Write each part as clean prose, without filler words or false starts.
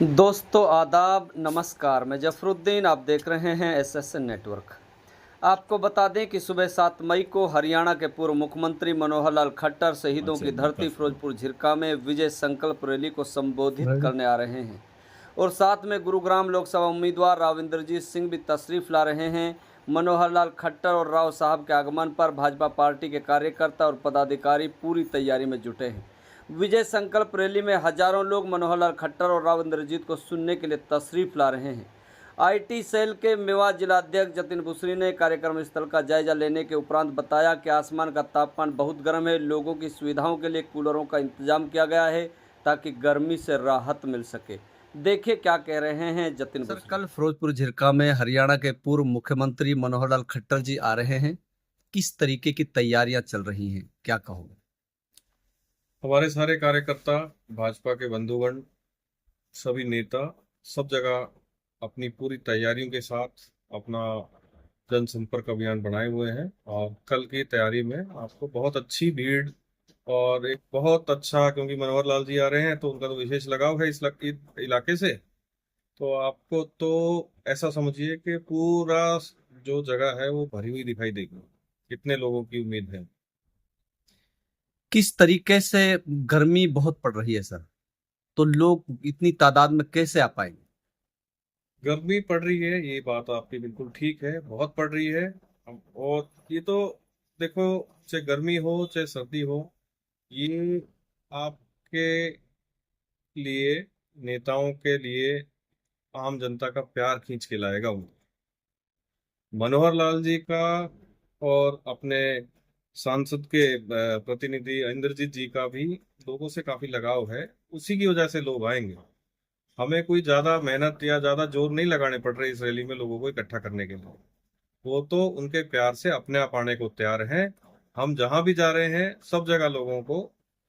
दोस्तों आदाब नमस्कार। मैं जफरुद्दीन, आप देख रहे हैं एसएसएन नेटवर्क। आपको बता दें कि सुबह 7 मई को हरियाणा के पूर्व मुख्यमंत्री मनोहर लाल खट्टर शहीदों की धरती फिरोजपुर झिरका में विजय संकल्प रैली को संबोधित करने आ रहे हैं और साथ में गुरुग्राम लोकसभा उम्मीदवार राव इंद्रजीत सिंह भी तशरीफ ला रहे हैं। मनोहर लाल खट्टर और राव साहब के आगमन पर भाजपा पार्टी के कार्यकर्ता और पदाधिकारी पूरी तैयारी में जुटे हैं। विजय संकल्प रैली में हजारों लोग मनोहर लाल खट्टर और राव इंद्रजीत को सुनने के लिए तशरीफ ला रहे हैं। आईटी सेल के मेवात जिलाध्यक्ष जतिन बुसरी ने कार्यक्रम स्थल का जायजा लेने के उपरांत बताया कि आसमान का तापमान बहुत गर्म है। लोगों की सुविधाओं के लिए कूलरों का इंतजाम किया गया है ताकि गर्मी से राहत मिल सके। देखिए क्या कह रहे हैं जतिन बुसरी। कल फिरोजपुर झिरका में हरियाणा के पूर्व मुख्यमंत्री मनोहर लाल खट्टर जी आ रहे हैं। किस तरीके की तैयारियां चल रही हैं, क्या कहोगे? हमारे सारे कार्यकर्ता, भाजपा के बंधुगण, सभी नेता सब जगह अपनी पूरी तैयारियों के साथ अपना जनसंपर्क अभियान बनाए हुए हैं और कल की तैयारी में आपको बहुत अच्छी भीड़ और एक बहुत अच्छा, क्योंकि मनोहर लाल जी आ रहे हैं तो उनका तो विशेष लगाव है इस इलाके से। तो आपको तो ऐसा समझिए कि पूरा जो जगह है वो भरी हुई दिखाई देगी। कितने लोगों की उम्मीद है? किस तरीके से गर्मी बहुत पड़ रही है सर, तो लोग इतनी तादाद में कैसे आ पाएंगे? गर्मी पड़ रही है, ये बात आपकी बिल्कुल ठीक है, बहुत पड़ रही है। और ये तो देखो, चाहे गर्मी हो चाहे सर्दी हो, ये आपके लिए, नेताओं के लिए, आम जनता का प्यार खींच के लाएगा उनको। मनोहर लाल जी का और अपने सांसद के प्रतिनिधि इंद्रजीत जी का भी लोगों से काफी लगाव है। उसी की वजह से लोग आएंगे। हमें कोई ज्यादा मेहनत या ज्यादा जोर नहीं लगाने पड़ रहे इस रैली में लोगों को इकट्ठा करने के लिए। वो तो उनके प्यार से अपने आप आने को तैयार हैं। हम जहां भी जा रहे हैं सब जगह लोगों को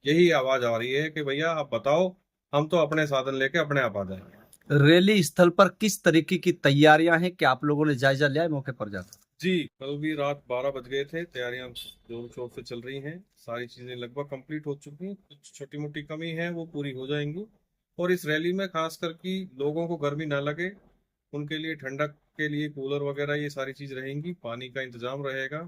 यही आवाज आ रही है कि भैया आप बताओ, हम तो अपने साधन लेके अपने आप आ जाएंगे। रैली स्थल पर किस तरीके की तैयारियां हैं कि आप लोगों ने जायजा लिया है मौके पर जाकर? जी, कल भी रात 12 बज गए थे, तैयारियां जोर शोर से चल रही हैं। सारी चीजें लगभग कंप्लीट हो चुकी हैं, कुछ छोटी मोटी कमी है वो पूरी हो जाएंगी। और इस रैली में खास करके लोगों को गर्मी ना लगे, उनके लिए ठंडक के लिए कूलर वगैरह ये सारी चीज रहेंगी, पानी का इंतजाम रहेगा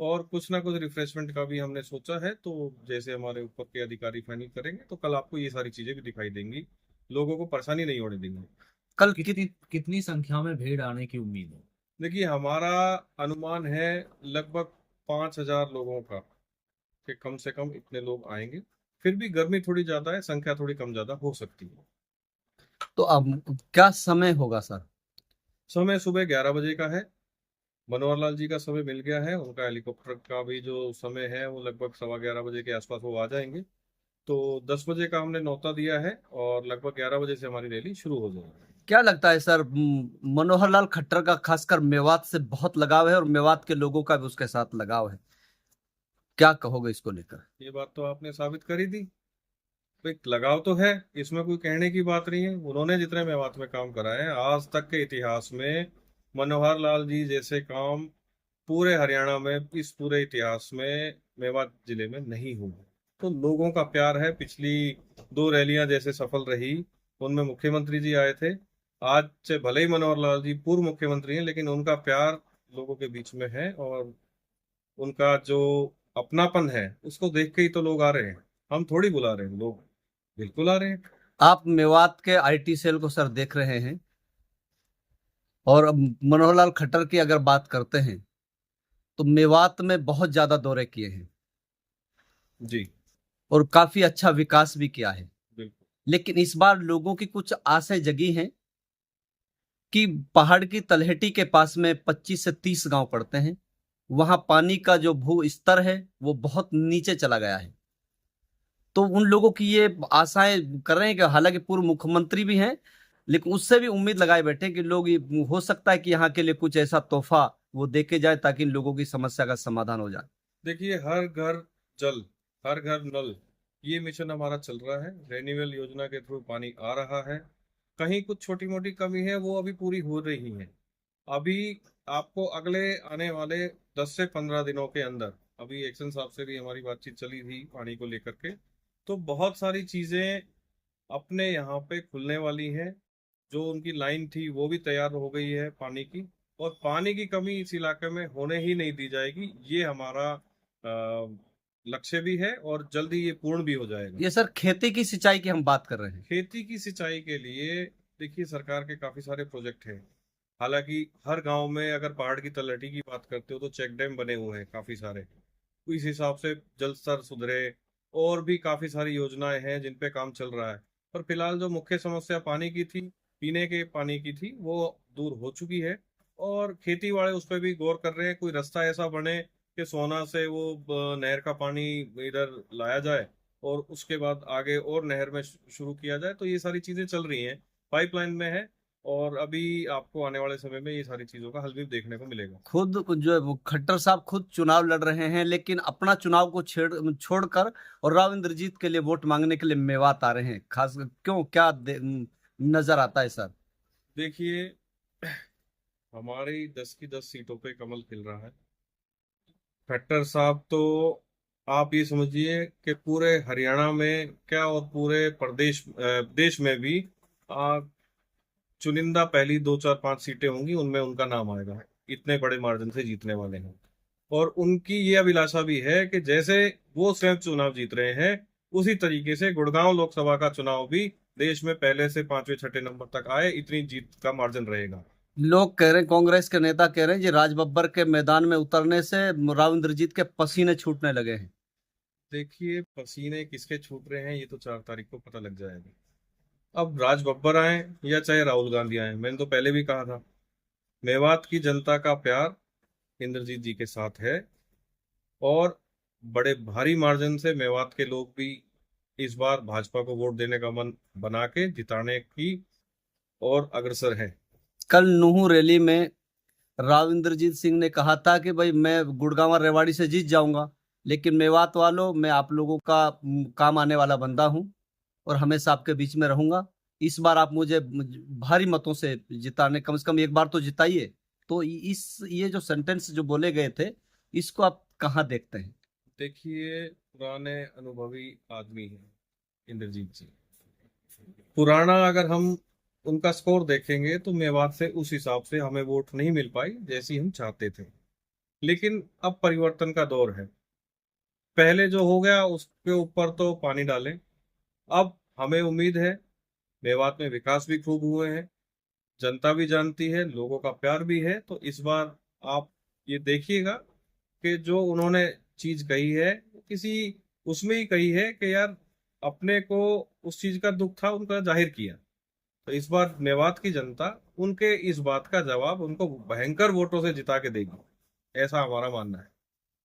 और कुछ ना कुछ रिफ्रेशमेंट का भी हमने सोचा है। तो जैसे हमारे ऊपर के अधिकारी फाइनल करेंगे तो कल आपको ये सारी चीजें भी दिखाई देंगी। लोगों को परेशानी नहीं होने देंगे। कल कितनी संख्या में भीड़ आने की उम्मीद है? देखिए, हमारा अनुमान है लगभग 5,000 लोगों का, कि कम से कम इतने लोग आएंगे। फिर भी गर्मी थोड़ी ज्यादा है, संख्या थोड़ी कम ज्यादा हो सकती है। तो अब क्या समय होगा सर? समय सुबह 11 बजे का है। मनोहर लाल जी का समय मिल गया है, उनका हेलीकॉप्टर का भी जो समय है वो लगभग 11:15 बजे के आसपास वो आ जाएंगे। तो 10 बजे का हमने न्योता दिया है और लगभग 11 बजे से हमारी रैली शुरू हो जाएगी। क्या लगता है सर, मनोहर लाल खट्टर का खासकर मेवात से बहुत लगाव है और मेवात के लोगों का भी उसके साथ लगाव है, क्या कहोगे इसको लेकर? ये बात तो आपने साबित कर ही दी। भाई, लगाव तो है, इसमें कोई कहने की बात नहीं है। उन्होंने जितने मेवात में काम करा है आज तक के इतिहास में, मनोहर लाल जी जैसे काम पूरे हरियाणा में, इस पूरे इतिहास में मेवात जिले में नहीं हुआ। तो लोगों का प्यार है। पिछली 2 रैलियां जैसे सफल रही, उनमें मुख्यमंत्री जी आए थे। आज से भले ही मनोहर लाल जी पूर्व मुख्यमंत्री हैं, लेकिन उनका प्यार लोगों के बीच में है और उनका जो अपनापन है उसको देख के ही तो लोग आ रहे हैं। हम थोड़ी बुला रहे हैं, लोग बिल्कुल आ रहे हैं। आप मेवात के आईटी सेल को सर देख रहे हैं और अब मनोहर लाल खट्टर की अगर बात करते हैं तो मेवात में बहुत ज्यादा दौरे किए हैं जी, और काफी अच्छा विकास भी किया है। बिल्कुल। लेकिन इस बार लोगों की कुछ आशाएं जगी हैं कि पहाड़ की तलहटी के पास में 25 से 30 गांव पड़ते हैं, वहां पानी का जो भू स्तर है वो बहुत नीचे चला गया है। तो उन लोगों की ये आशाएं कर रहे हैं कि हालांकि पूर्व मुख्यमंत्री भी हैं, लेकिन उससे भी उम्मीद लगाए बैठे हैं कि लोग, ये हो सकता है कि यहाँ के लिए कुछ ऐसा तोहफा वो देके जाए ताकि इन लोगों की समस्या का समाधान हो जाए। देखिए, हर घर जल, हर घर नल, ये मिशन हमारा चल रहा है। रेन्यूअल योजना के थ्रू पानी आ रहा है। कहीं कुछ छोटी मोटी कमी है वो अभी पूरी हो रही है। अभी आपको अगले आने वाले 10 से 15 दिनों के अंदर, अभी एक्शन साहब से भी हमारी बातचीत चली थी पानी को लेकर के, तो बहुत सारी चीजें अपने यहाँ पे खुलने वाली है। जो उनकी लाइन थी वो भी तैयार हो गई है पानी की, और पानी की कमी इस इलाके में होने ही नहीं दी जाएगी। ये हमारा लक्ष्य भी है और जल्दी ये पूर्ण भी हो जाएगा। ये सर खेती की सिंचाई की हम बात कर रहे हैं। खेती की सिंचाई के लिए देखिए सरकार के काफी सारे प्रोजेक्ट हैं। हालांकि हर गांव में अगर पहाड़ की तलहटी की बात करते हो तो चेक डैम बने हुए हैं काफी सारे, तो इस हिसाब से जल स्तर सुधरे, और भी काफी सारी योजनाएं हैं जिन पे काम चल रहा है। पर फिलहाल जो मुख्य समस्या पानी की थी, पीने के पानी की थी, वो दूर हो चुकी है। और खेती वाले उस पर भी गौर कर रहे हैं, कोई रास्ता ऐसा बने कि सोना से वो नहर का पानी इधर लाया जाए और उसके बाद आगे और नहर में शुरू किया जाए। तो ये सारी चीजें चल रही हैं, पाइपलाइन में है, और अभी आपको आने वाले समय में ये सारी चीजों का हल भी देखने को मिलेगा। खुद जो है वो खट्टर साहब खुद चुनाव लड़ रहे हैं, लेकिन अपना चुनाव को छोड़कर और राव इंद्रजीत के लिए वोट मांगने के लिए मेवात आ रहे हैं। खास क्यों, क्या नजर आता है सर? देखिए, हमारी 10 की 10 सीटों पे कमल खिल रहा है। खट्टर साहब तो आप ये समझिए कि पूरे हरियाणा में क्या और पूरे प्रदेश देश में भी आ, चुनिंदा पहली 2 4 5 सीटें होंगी, उनमें उनका नाम आएगा। इतने बड़े मार्जिन से जीतने वाले हैं। और उनकी ये अभिलाषा भी है कि जैसे वो स्वयं चुनाव जीत रहे हैं, उसी तरीके से गुड़गांव लोकसभा का चुनाव भी देश में पहले से 5वें 6ठे नंबर तक आए, इतनी जीत का मार्जिन रहेगा। लोग कह रहे हैं, कांग्रेस के नेता कह रहे हैं, जी राज बब्बर के मैदान में उतरने से राव इंद्रजीत के पसीने छूटने लगे हैं। देखिए, पसीने किसके छूट रहे हैं ये तो 4 तारीख को पता लग जाएगा। अब राज बब्बर आए या चाहे राहुल गांधी आए, मैंने तो पहले भी कहा था, मेवात की जनता का प्यार इंद्रजीत जी के साथ है। और बड़े भारी मार्जिन से मेवात के लोग भी इस बार भाजपा को वोट देने का मन बना के जिताने की और अग्रसर है। कल नूहू रैली में राव इंद्रजीत सिंह ने कहा था कि भाई मैं गुड़गांव और रेवाड़ी से जीत जाऊंगा, लेकिन मेवात वालों, मैं आप लोगों का काम आने वाला बंदा हूं और हमेशा आपके बीच में रहूंगा। इस बार आप मुझे भारी मतों से जिताने, कम से कम एक बार तो जिताइए। तो इस ये जो सेंटेंस जो बोले गए थे, इसको आप कहाँ देखते हैं? देखिए, पुराने अनुभवी आदमी हैं इंद्रजीत जी। पुराना अगर हम उनका स्कोर देखेंगे तो मेवात से उस हिसाब से हमें वोट नहीं मिल पाई जैसी हम चाहते थे। लेकिन अब परिवर्तन का दौर है। पहले जो हो गया उसके ऊपर तो पानी डालें। अब हमें उम्मीद है, मेवात में विकास भी खूब हुए हैं, जनता भी जानती है, लोगों का प्यार भी है। तो इस बार आप ये देखिएगा कि जो उन्होंने चीज कही है, किसी उसमें ही कही है कि यार अपने को उस चीज का दुख था, उनका जाहिर किया। तो इस बार मेवात की जनता उनके इस बात का जवाब उनको भयंकर वोटों से जिता के देगी, ऐसा हमारा मानना है।